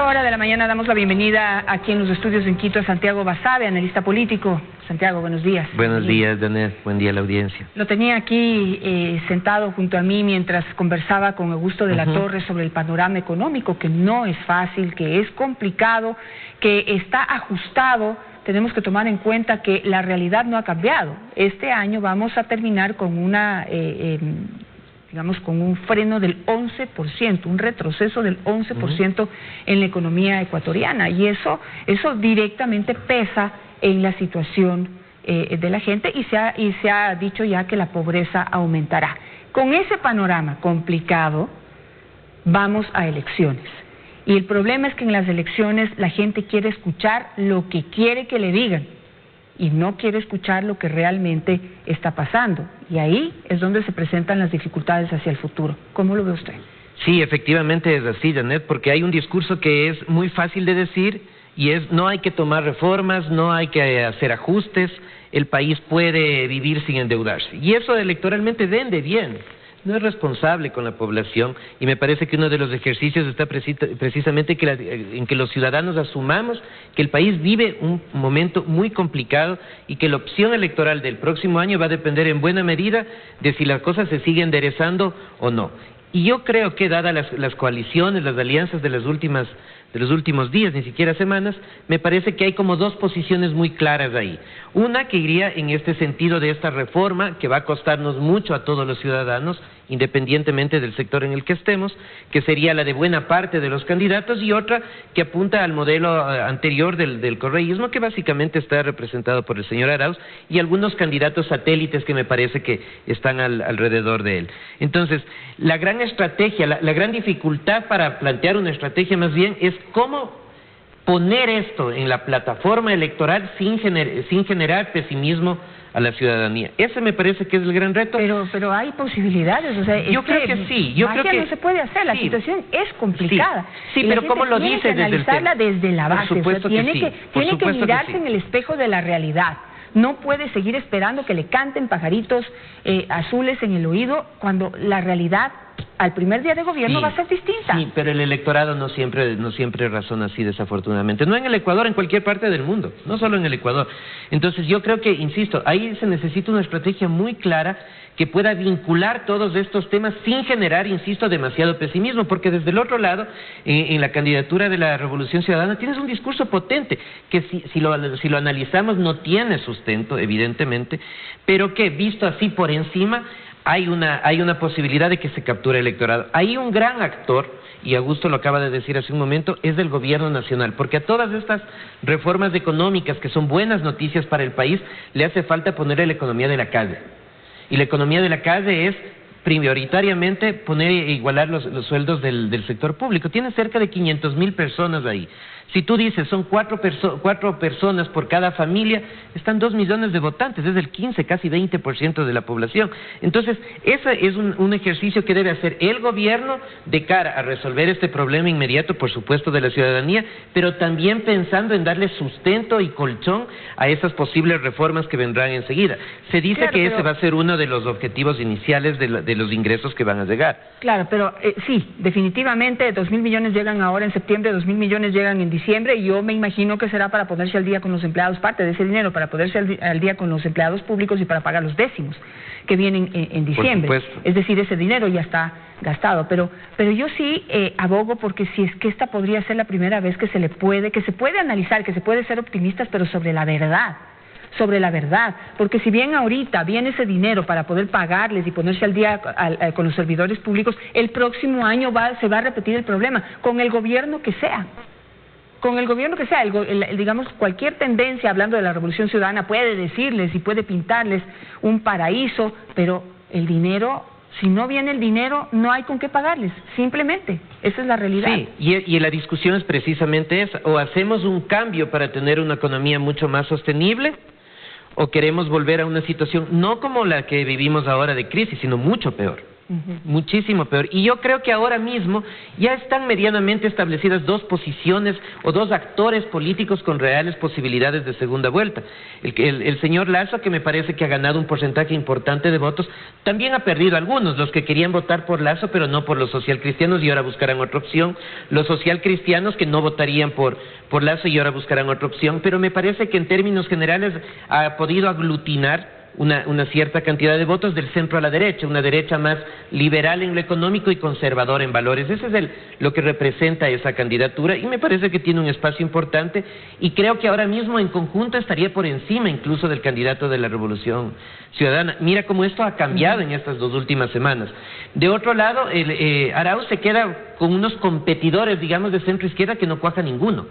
esta hora de la mañana damos la bienvenida aquí en los estudios en Quito a Santiago Basabe, analista político. Santiago, buenos días. Buenos días, Janet. Buen día a la audiencia. Lo tenía aquí sentado junto a mí mientras conversaba con Augusto de la Torre sobre el panorama económico, que no es fácil, que es complicado, que está ajustado. Tenemos que tomar en cuenta que la realidad no ha cambiado. Este año vamos a terminar con una... digamos, con un freno del 11%, un retroceso del 11% en la economía ecuatoriana, y eso directamente pesa en la situación de la gente, y se ha dicho ya que la pobreza aumentará. Con ese panorama complicado, vamos a elecciones. Y el problema es que en las elecciones la gente quiere escuchar lo que quiere que le digan, y no quiere escuchar lo que realmente está pasando. Y ahí es donde se presentan las dificultades hacia el futuro. ¿Cómo lo ve usted? Sí, efectivamente es así, Janet, porque hay un discurso que es muy fácil de decir, y es: no hay que tomar reformas, no hay que hacer ajustes, el país puede vivir sin endeudarse. Y eso electoralmente vende bien. No es responsable con la población, y me parece que uno de los ejercicios está precisamente en que los ciudadanos asumamos que el país vive un momento muy complicado y que la opción electoral del próximo año va a depender en buena medida de si las cosas se siguen enderezando o no. Y yo creo que, dadas las coaliciones, las alianzas de los últimos días, ni siquiera semanas, me parece que hay como dos posiciones muy claras ahí. Una que iría en este sentido de esta reforma, que va a costarnos mucho a todos los ciudadanos, independientemente del sector en el que estemos, que sería la de buena parte de los candidatos, y otra que apunta al modelo anterior del correísmo, que básicamente está representado por el señor Arauz y algunos candidatos satélites que me parece que están alrededor de él. Entonces, la gran estrategia, la gran dificultad para plantear una estrategia más bien es cómo poner esto en la plataforma electoral sin generar pesimismo a la ciudadanía. Ese me parece que es el gran reto. Pero hay posibilidades, o sea, yo creo que sí. Yo creo que no se puede hacer, la situación es complicada. Sí, pero ¿cómo lo dice desde el tema? Analizarla desde la base, por supuesto, o sea, tiene que mirarse en el espejo de la realidad. No puede seguir esperando que le canten pajaritos azules en el oído cuando la realidad al primer día de gobierno va a ser distinta. Sí, pero el electorado no siempre razona así, desafortunadamente. No en el Ecuador, en cualquier parte del mundo, no solo en el Ecuador. Entonces yo creo que, insisto, ahí se necesita una estrategia muy clara que pueda vincular todos estos temas sin generar, insisto, demasiado pesimismo, porque desde el otro lado, en la candidatura de la Revolución Ciudadana, tienes un discurso potente, que si lo analizamos no tiene sustento, evidentemente, pero que, visto así por encima, hay una posibilidad de que se capture el electorado. Hay un gran actor, y Augusto lo acaba de decir hace un momento, es del gobierno nacional, porque a todas estas reformas económicas que son buenas noticias para el país, le hace falta poner la economía de la calle. Y la economía de la calle es prioritariamente igualar los sueldos del sector público. Tiene cerca de 500,000 personas ahí. Si tú dices son cuatro personas por cada familia, están 2 millones de votantes, es el 15, casi 20% de la población. Entonces, ese es un ejercicio que debe hacer el gobierno de cara a resolver este problema inmediato, por supuesto, de la ciudadanía, pero también pensando en darle sustento y colchón a esas posibles reformas que vendrán enseguida. Se dice que ese va a ser uno de los objetivos iniciales de los ingresos que van a llegar. Claro, pero sí, definitivamente 2.000 millones llegan ahora en septiembre, 2.000 millones llegan en diciembre, y yo me imagino que será para ponerse al día con los empleados, parte de ese dinero para ponerse al día con los empleados públicos y para pagar los décimos que vienen en diciembre. Por supuesto. Es decir, ese dinero ya está gastado, pero yo sí abogo porque si es que esta podría ser la primera vez que se puede analizar, que se puede ser optimistas, pero sobre la verdad, porque si bien ahorita viene ese dinero para poder pagarles y ponerse al día con los servidores públicos, el próximo año se va a repetir el problema, con el gobierno que sea. Digamos, cualquier tendencia, hablando de la Revolución Ciudadana, puede decirles y puede pintarles un paraíso, pero el dinero, si no viene el dinero, no hay con qué pagarles, simplemente. Esa es la realidad. Sí, y la discusión es precisamente esa: o hacemos un cambio para tener una economía mucho más sostenible, o queremos volver a una situación no como la que vivimos ahora de crisis, sino mucho peor. muchísimo peor. Y yo creo que ahora mismo ya están medianamente establecidas dos posiciones o dos actores políticos con reales posibilidades de segunda vuelta. El señor Lasso, que me parece que ha ganado un porcentaje importante de votos, también ha perdido algunos, los que querían votar por Lasso pero no por los socialcristianos y ahora buscarán otra opción, los socialcristianos que no votarían por Lasso y ahora buscarán otra opción, pero me parece que en términos generales ha podido aglutinar una cierta cantidad de votos del centro a la derecha, una derecha más liberal en lo económico y conservadora en valores. Ese es lo que representa esa candidatura y me parece que tiene un espacio importante y creo que ahora mismo en conjunto estaría por encima incluso del candidato de la Revolución Ciudadana. Mira cómo esto ha cambiado en estas 2 últimas semanas. De otro lado, Arauz se queda con unos competidores, digamos, de centro izquierda que no cuaja ninguno.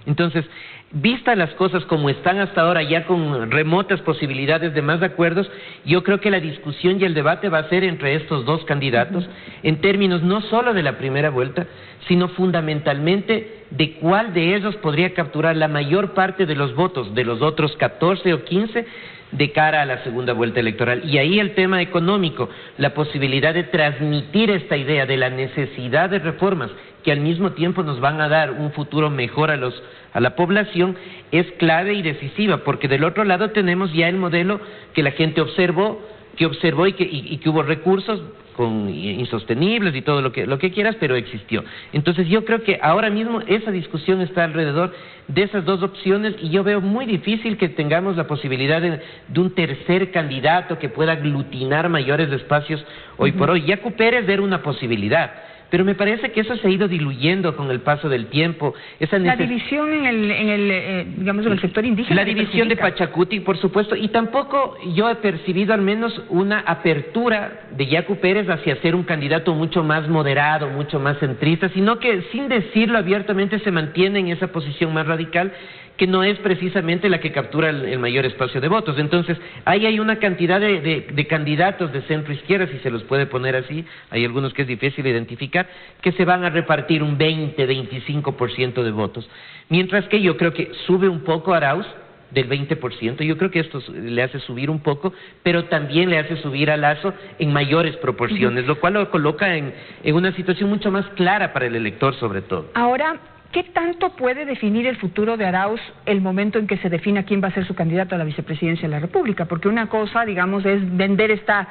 Entonces, vistas las cosas como están hasta ahora, ya con remotas posibilidades de más acuerdos, yo creo que la discusión y el debate va a ser entre estos dos candidatos, en términos no solo de la primera vuelta, sino fundamentalmente de cuál de ellos podría capturar la mayor parte de los votos de los otros 14 o 15 de cara a la segunda vuelta electoral. Y ahí el tema económico, la posibilidad de transmitir esta idea de la necesidad de reformas que al mismo tiempo nos van a dar un futuro mejor a la población, es clave y decisiva, porque del otro lado tenemos ya el modelo que la gente observó y que hubo recursos insostenibles y todo lo que quieras, pero existió. Entonces yo creo que ahora mismo esa discusión está alrededor de esas dos opciones y yo veo muy difícil que tengamos la posibilidad de un tercer candidato que pueda aglutinar mayores espacios hoy por hoy. Yacu Pérez era una posibilidad, pero me parece que eso se ha ido diluyendo con el paso del tiempo. La división en el sector indígena. La división de Pachacuti, por supuesto, y tampoco yo he percibido al menos una apertura de Yacu Pérez hacia ser un candidato mucho más moderado, mucho más centrista, sino que sin decirlo abiertamente se mantiene en esa posición más radical, que no es precisamente la que captura el mayor espacio de votos. Entonces, ahí hay una cantidad de candidatos de centro izquierda, si se los puede poner así, hay algunos que es difícil identificar, que se van a repartir un 20-25% de votos. Mientras que yo creo que sube un poco Arauz, del 20%, yo creo que esto le hace subir un poco, pero también le hace subir a Lasso en mayores proporciones, lo cual lo coloca en una situación mucho más clara para el elector sobre todo. Ahora, ¿qué tanto puede definir el futuro de Arauz el momento en que se defina quién va a ser su candidato a la vicepresidencia de la República? Porque una cosa, digamos, es vender esta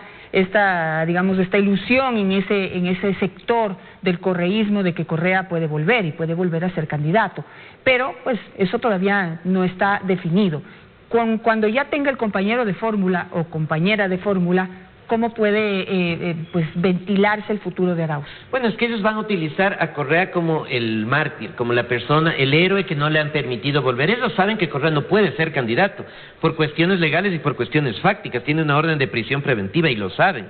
ilusión en ese sector del correísmo de que Correa puede volver a ser candidato. Pero, pues, eso todavía no está definido. Cuando ya tenga el compañero de fórmula o compañera de fórmula, ¿cómo puede ventilarse el futuro de Arauz? Bueno, es que ellos van a utilizar a Correa como el mártir, como la persona, el héroe que no le han permitido volver. Ellos saben que Correa no puede ser candidato por cuestiones legales y por cuestiones fácticas. Tiene una orden de prisión preventiva y lo saben.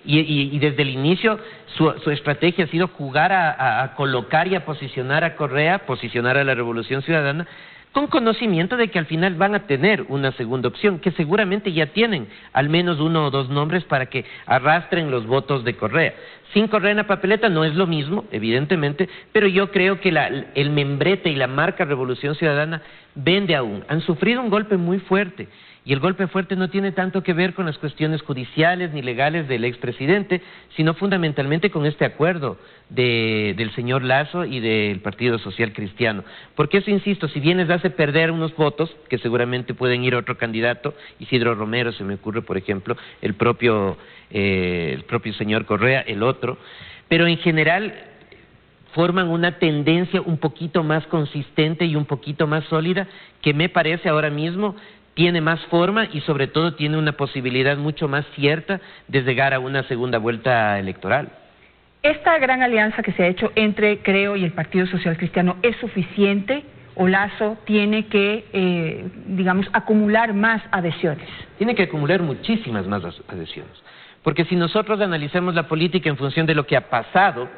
Y desde el inicio su estrategia ha sido jugar a colocar y a posicionar a Correa, posicionar a la Revolución Ciudadana, con conocimiento de que al final van a tener una segunda opción, que seguramente ya tienen al menos 1 o 2 nombres para que arrastren los votos de Correa. Sin Correa en la papeleta no es lo mismo, evidentemente, pero yo creo que el membrete y la marca Revolución Ciudadana vende aún. Han sufrido un golpe muy fuerte, y el golpe fuerte no tiene tanto que ver con las cuestiones judiciales ni legales del expresidente, sino fundamentalmente con este acuerdo del señor Lasso y del Partido Social Cristiano. Porque eso, insisto, si bien les hace perder unos votos, que seguramente pueden ir a otro candidato, Isidro Romero se me ocurre, por ejemplo, el propio señor Correa, el otro, pero en general forman una tendencia un poquito más consistente y un poquito más sólida, que me parece ahora mismo tiene más forma y sobre todo tiene una posibilidad mucho más cierta de llegar a una segunda vuelta electoral. ¿Esta gran alianza que se ha hecho entre Creo y el Partido Social Cristiano es suficiente o Lasso tiene que, acumular más adhesiones? Tiene que acumular muchísimas más adhesiones, porque si nosotros analizamos la política en función de lo que ha pasado,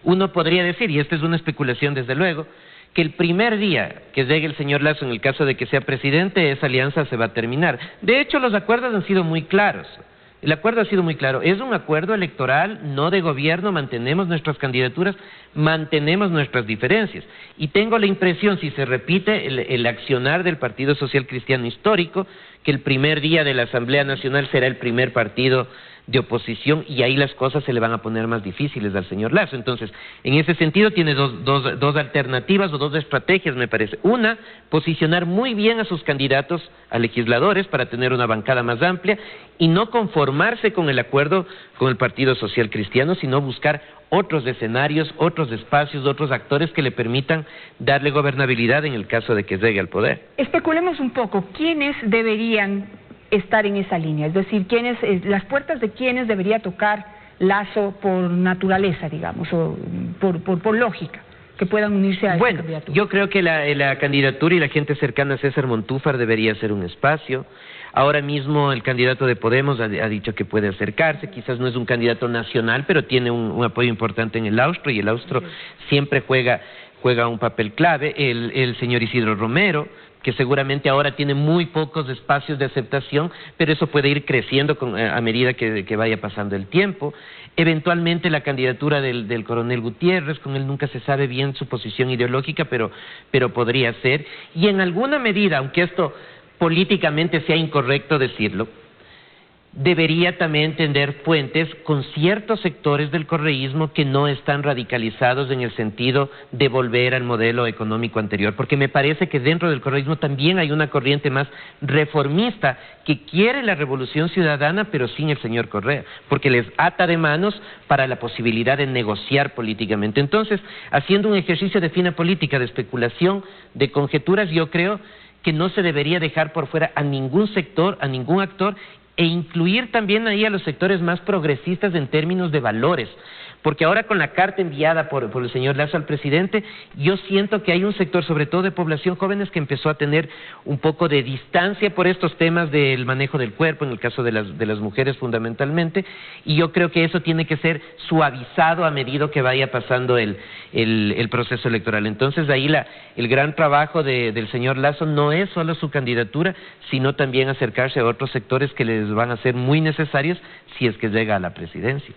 uno podría decir, y esta es una especulación desde luego, que el primer día que llegue el señor Lasso, en el caso de que sea presidente, esa alianza se va a terminar. De hecho, los acuerdos han sido muy claros. El acuerdo ha sido muy claro. Es un acuerdo electoral, no de gobierno. Mantenemos nuestras candidaturas, mantenemos nuestras diferencias. Y tengo la impresión, si se repite el accionar del Partido Social Cristiano histórico, que el primer día de la Asamblea Nacional será el primer partido de oposición, y ahí las cosas se le van a poner más difíciles al señor Lasso. Entonces, en ese sentido tiene dos alternativas o dos estrategias, me parece. Una, posicionar muy bien a sus candidatos a legisladores para tener una bancada más amplia y no conformarse con el acuerdo con el Partido Social Cristiano, sino buscar otros escenarios, otros espacios, otros actores que le permitan darle gobernabilidad en el caso de que llegue al poder. Especulemos un poco, ¿quiénes deberían estar en esa línea? Es decir, las puertas de quiénes debería tocar Lasso por naturaleza, digamos, o por lógica, que puedan unirse a esa candidatura. Yo creo que la candidatura y la gente cercana a César Montúfar debería ser un espacio. Ahora mismo el candidato de Podemos ha dicho que puede acercarse, quizás no es un candidato nacional, pero tiene un apoyo importante en el Austro, y el Austro siempre juega un papel clave. El señor Isidro Romero, que seguramente ahora tiene muy pocos espacios de aceptación, pero eso puede ir creciendo a medida que vaya pasando el tiempo. Eventualmente la candidatura del coronel Gutiérrez, con él nunca se sabe bien su posición ideológica, pero podría ser. Y en alguna medida, aunque esto políticamente sea incorrecto decirlo, debería también tender puentes con ciertos sectores del correísmo que no están radicalizados en el sentido de volver al modelo económico anterior, porque me parece que dentro del correísmo también hay una corriente más reformista que quiere la revolución ciudadana, pero sin el señor Correa, porque les ata de manos para la posibilidad de negociar políticamente. Entonces, haciendo un ejercicio de fina política, de especulación, de conjeturas, yo creo que no se debería dejar por fuera a ningún sector, a ningún actor, e incluir también ahí a los sectores más progresistas en términos de valores. Porque ahora con la carta enviada por el señor Lasso al presidente, yo siento que hay un sector, sobre todo de población jóvenes, que empezó a tener un poco de distancia por estos temas del manejo del cuerpo, en el caso de las mujeres fundamentalmente, y yo creo que eso tiene que ser suavizado a medida que vaya pasando el proceso electoral. Entonces ahí el gran trabajo del señor Lasso no es solo su candidatura, sino también acercarse a otros sectores que les van a ser muy necesarios si es que llega a la presidencia.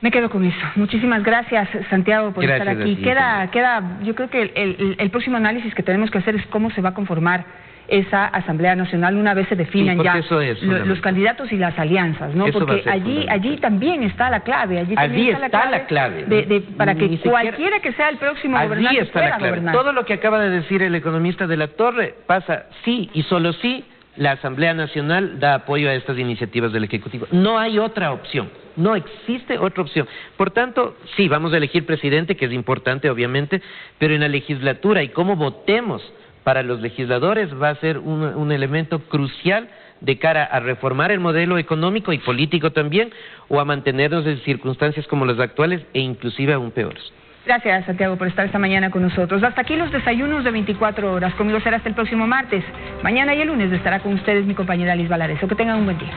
Me quedo con eso. Muchísimas gracias, Santiago, por estar aquí. Yo creo que el próximo análisis que tenemos que hacer es cómo se va a conformar esa Asamblea Nacional una vez se definan ya los candidatos y las alianzas, ¿no? Porque allí también está la clave. Allí está la clave. Para que cualquiera que sea el próximo gobernante pueda gobernar. Todo lo que acaba de decir el economista de la Torre pasa sí y solo sí la Asamblea Nacional da apoyo a estas iniciativas del Ejecutivo. No hay otra opción. No existe otra opción. Por tanto, sí, vamos a elegir presidente, que es importante obviamente, pero en la legislatura y cómo votemos para los legisladores va a ser un elemento crucial de cara a reformar el modelo económico y político también, o a mantenernos en circunstancias como las actuales e inclusive aún peores. Gracias, Santiago, por estar esta mañana con nosotros. Hasta aquí los desayunos de 24 horas. Conmigo será hasta el próximo martes. Mañana y el lunes estará con ustedes mi compañera Liz Valareso. Que tengan un buen día.